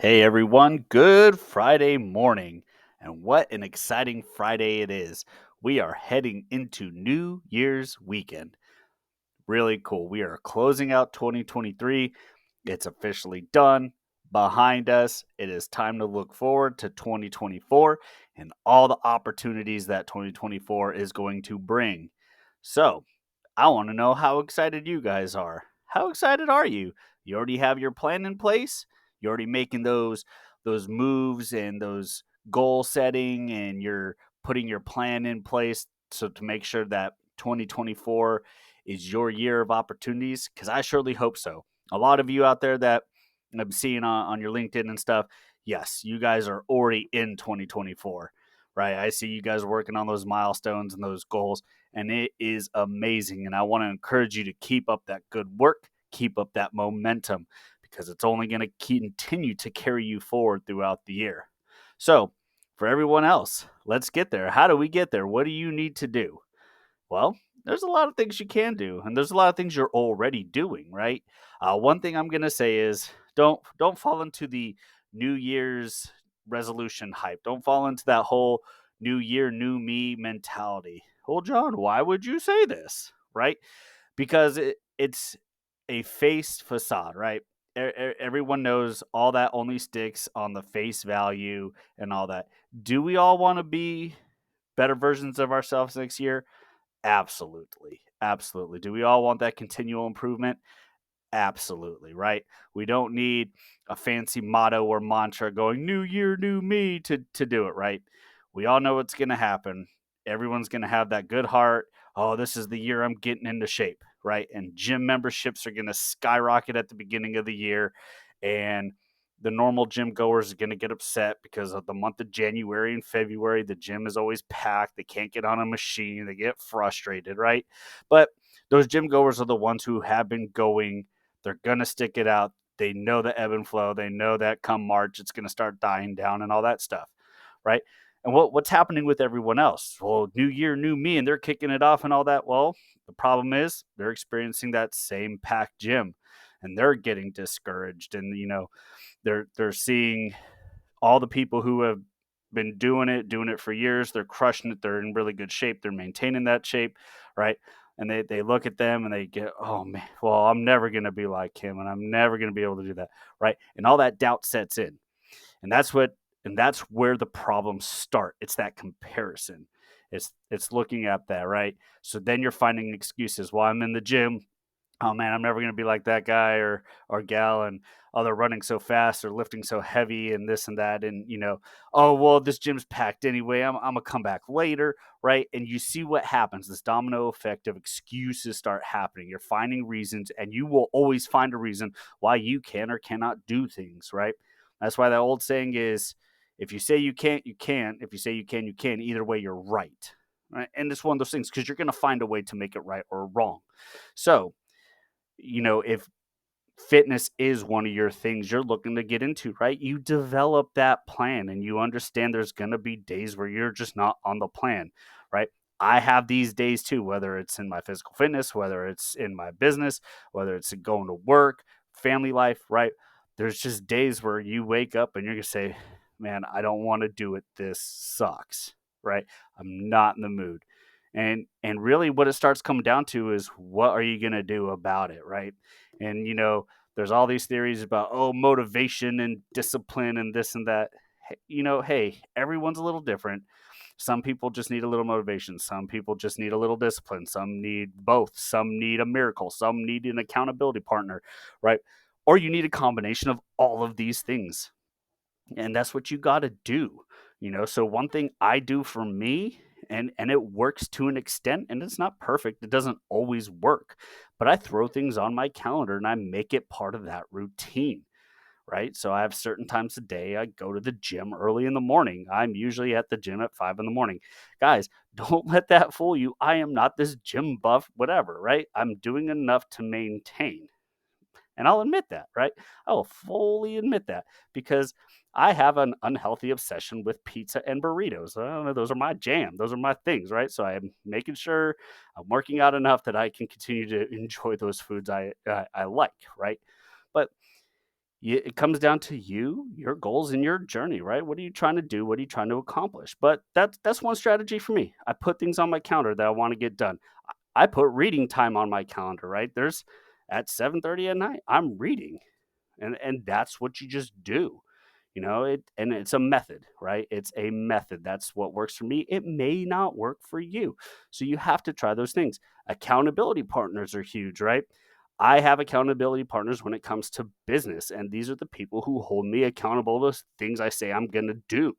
Hey everyone, good Friday morning. And what an exciting Friday it is. We are heading into New Year's weekend. Really cool. We are closing out 2023. It's officially done, behind us. It is time to look forward to 2024 and all the opportunities that 2024 is going to bring. So, I want to know how excited you guys are. How excited are you? You already have your plan in place? You're already making those moves and those goal setting, and you're putting your plan in place so to make sure that 2024 is your year of opportunities? Because I surely hope so. A lot of you out there that I'm seeing on your LinkedIn and stuff, yes, you guys are already in 2024, right? I see you guys working on those milestones and those goals, and it is amazing. And I want to encourage you to keep up that good work, keep up that momentum, because it's only going to continue to carry you forward throughout the year. So, for everyone else, let's get there. How do we get there? What do you need to do? Well, there's a lot of things you can do, and there's a lot of things you're already doing, right? One thing I'm gonna say is don't fall into the New Year's resolution hype. Don't fall into that whole New Year, new me mentality. Well, John, why would you say this, right? Because it's a face facade, right? Everyone knows all that only sticks on the face value and all that. Do we all want to be better versions of ourselves next year? Absolutely. Absolutely. Do we all want that continual improvement? Absolutely, right? We don't need a fancy motto or mantra going new year, new me to do it, right? We all know what's going to happen. Everyone's going to have that good heart. Oh, this is the year I'm getting into shape, right? And gym memberships are going to skyrocket at the beginning of the year, and the normal gym goers are going to get upset because of the month of January and February. The gym is always packed. They can't get on a machine. They get frustrated, right? But those gym goers are the ones who have been going. They're going to stick it out. They know the ebb and flow. They know that come March, it's going to start dying down and all that stuff, right? And what's happening with everyone else? Well, new year, new me, and they're kicking it off and all that. Well, the problem is they're experiencing that same packed gym, and they're getting discouraged. And they're seeing all the people who have been doing it for years. They're crushing it. They're in really good shape. They're maintaining that shape, right? And they look at them and they get, oh man, well, I'm never gonna be like him, and I'm never gonna be able to do that, right? And all that doubt sets in, and that's where the problems start. It's that comparison. It's looking at that, right? So then you're finding excuses. Well, I'm in the gym, oh man, I'm never going to be like that guy or gal, and oh, they're running so fast or lifting so heavy and this and that, and oh well, this gym's packed anyway. I'm gonna come back later, right? And you see what happens. This domino effect of excuses start happening. You're finding reasons, and you will always find a reason why you can or cannot do things, right? That's why that old saying is, if you say you can't, you can't. If you say you can, you can. Either way, you're right. Right? And it's one of those things because you're going to find a way to make it right or wrong. So, if fitness is one of your things you're looking to get into, right? You develop that plan and you understand there's going to be days where you're just not on the plan, right? I have these days too, whether it's in my physical fitness, whether it's in my business, whether it's going to work, family life, right? There's just days where you wake up and you're going to say, man, I don't want to do it. This sucks, right? I'm not in the mood. And really what it starts coming down to is what are you going to do about it, right? And there's all these theories about motivation and discipline and this and that. Hey, everyone's a little different. Some people just need a little motivation, some people just need a little discipline, some need both, some need a miracle, some need an accountability partner, right? Or you need a combination of all of these things, and that's what you got to do. So one thing I do for me, and it works to an extent, and it's not perfect, it doesn't always work, but I throw things on my calendar and I make it part of that routine, right? So I have certain times a day I go to the gym early in the morning. I'm usually at the gym at 5 in the morning. Guys, don't let that fool you. I am not this gym buff whatever, right? I'm doing enough to maintain, and I'll admit that, right? I will fully admit that because I have an unhealthy obsession with pizza and burritos. I don't know, those are my jam. Those are my things, right? So I'm making sure I'm working out enough that I can continue to enjoy those foods I like, right? But it comes down to you, your goals, and your journey, right? What are you trying to do? What are you trying to accomplish? But that's one strategy for me. I put things on my calendar that I want to get done. I put reading time on my calendar, right? There's at 7:30 at night, I'm reading. And that's what you just do. And it's a method, right? It's a method. That's what works for me. It may not work for you. So you have to try those things. Accountability partners are huge, right? I have accountability partners when it comes to business, and these are the people who hold me accountable to things I say I'm going to do,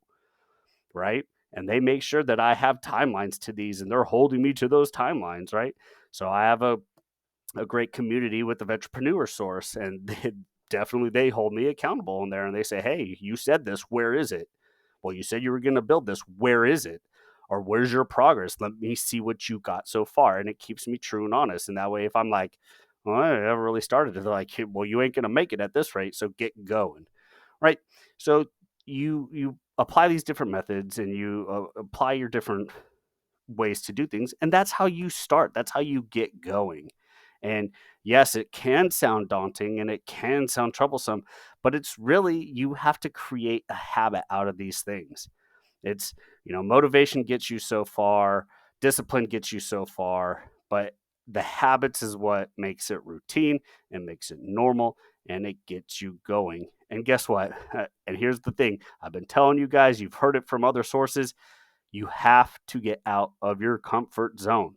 right? And they make sure that I have timelines to these and they're holding me to those timelines, right? So I have a great community with the Entrepreneur Source, and they hold me accountable in there, and they say, "Hey, you said this. Where is it? Well, you said you were going to build this. Where is it? Or where's your progress? Let me see what you got so far." And it keeps me true and honest. And that way, if I'm like, "Well, I never really started," they're like, "Hey, well, you ain't going to make it at this rate, so get going," right? So you apply these different methods, and you apply your different ways to do things. And that's how you start. That's how you get going. And yes, it can sound daunting and it can sound troublesome, but it's really, you have to create a habit out of these things. It's, motivation gets you so far, discipline gets you so far, but the habits is what makes it routine and makes it normal, and it gets you going. And guess what? And here's the thing, I've been telling you guys, you've heard it from other sources, you have to get out of your comfort zone.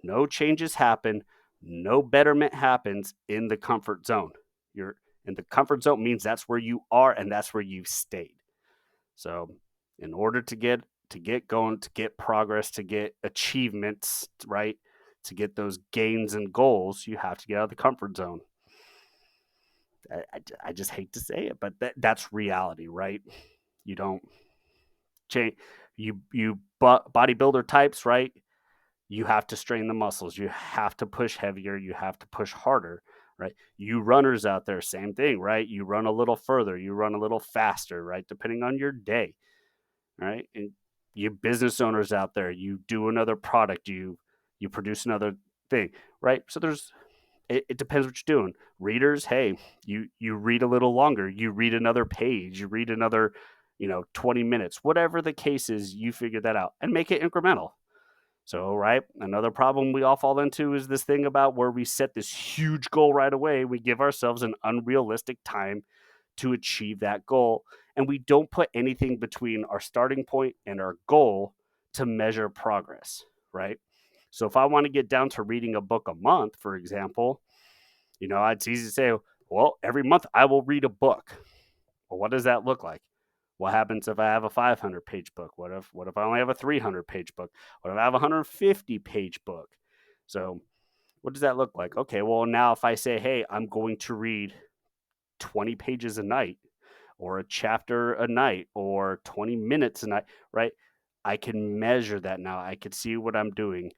No changes happen, no betterment happens in the comfort zone. You're in the comfort zone means that's where you are and that's where you've stayed. So, in order to get going, to get progress, to get achievements, right? To get those gains and goals, you have to get out of the comfort zone. I just hate to say it, but that's reality, right? You don't change. You bodybuilder types, right? You have to strain the muscles. You have to push heavier. You have to push harder, right? You runners out there, same thing, right? You run a little further. You run a little faster, right? Depending on your day, right? And you business owners out there, you do another product. You produce another thing, right? So it depends what you're doing. Readers, hey, you read a little longer. You read another page. You read another, 20 minutes. Whatever the case is, you figure that out and make it incremental. So, right, another problem we all fall into is this thing about where we set this huge goal right away. We give ourselves an unrealistic time to achieve that goal, and we don't put anything between our starting point and our goal to measure progress, right? So, if I want to get down to reading a book a month, for example, it's easy to say, well, every month I will read a book. Well, what does that look like? What happens if I have a 500-page book? What if I only have a 300-page book? What if I have a 150-page book? So, what does that look like? Okay, well, now if I say, hey, I'm going to read 20 pages a night, or a chapter a night, or 20 minutes a night, right? I can measure that now. I can see what I'm doing,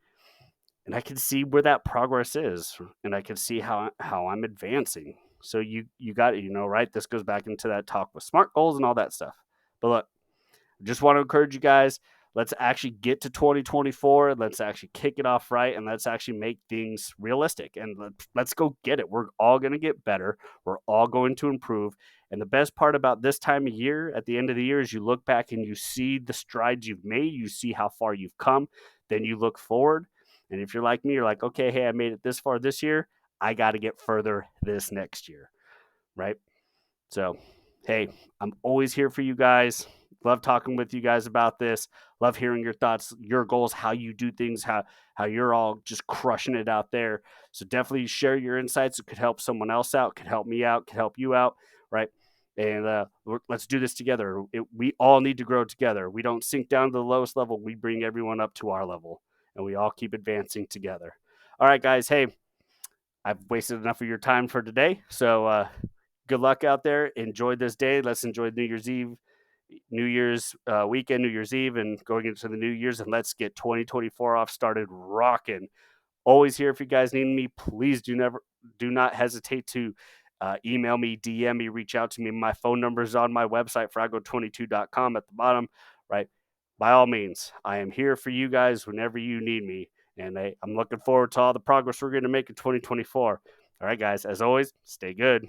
and I can see where that progress is, and I can see how I'm advancing. So you got it, right? This goes back into that talk with SMART goals and all that stuff. But look, just want to encourage you guys. Let's actually get to 2024. Let's actually kick it off right, and let's actually make things realistic. And let's go get it. We're all going to get better. We're all going to improve. And the best part about this time of year, at the end of the year, is you look back and you see the strides you've made. You see how far you've come. Then you look forward. And if you're like me, you're like, okay, hey, I made it this far this year. I got to get further this next year, right? So, hey, I'm always here for you guys. Love talking with you guys about this. Love hearing your thoughts, your goals, how you do things, how you're all just crushing it out there. So definitely share your insights. It could help someone else out, could help me out, could help you out, right? And let's do this together. We all need to grow together. We don't sink down to the lowest level. We bring everyone up to our level, and we all keep advancing together. All right, guys. Hey, I've wasted enough of your time for today. So good luck out there. Enjoy this day. Let's enjoy New Year's Eve, New Year's weekend, New Year's Eve, and going into the New Year's. And let's get 2024 off started rocking. Always here if you guys need me. Please do not hesitate to email me, DM me, reach out to me. My phone number is on my website, frago22.com at the bottom, right? By all means, I am here for you guys whenever you need me. And I'm looking forward to all the progress we're going to make in 2024. All right, guys, as always, stay good.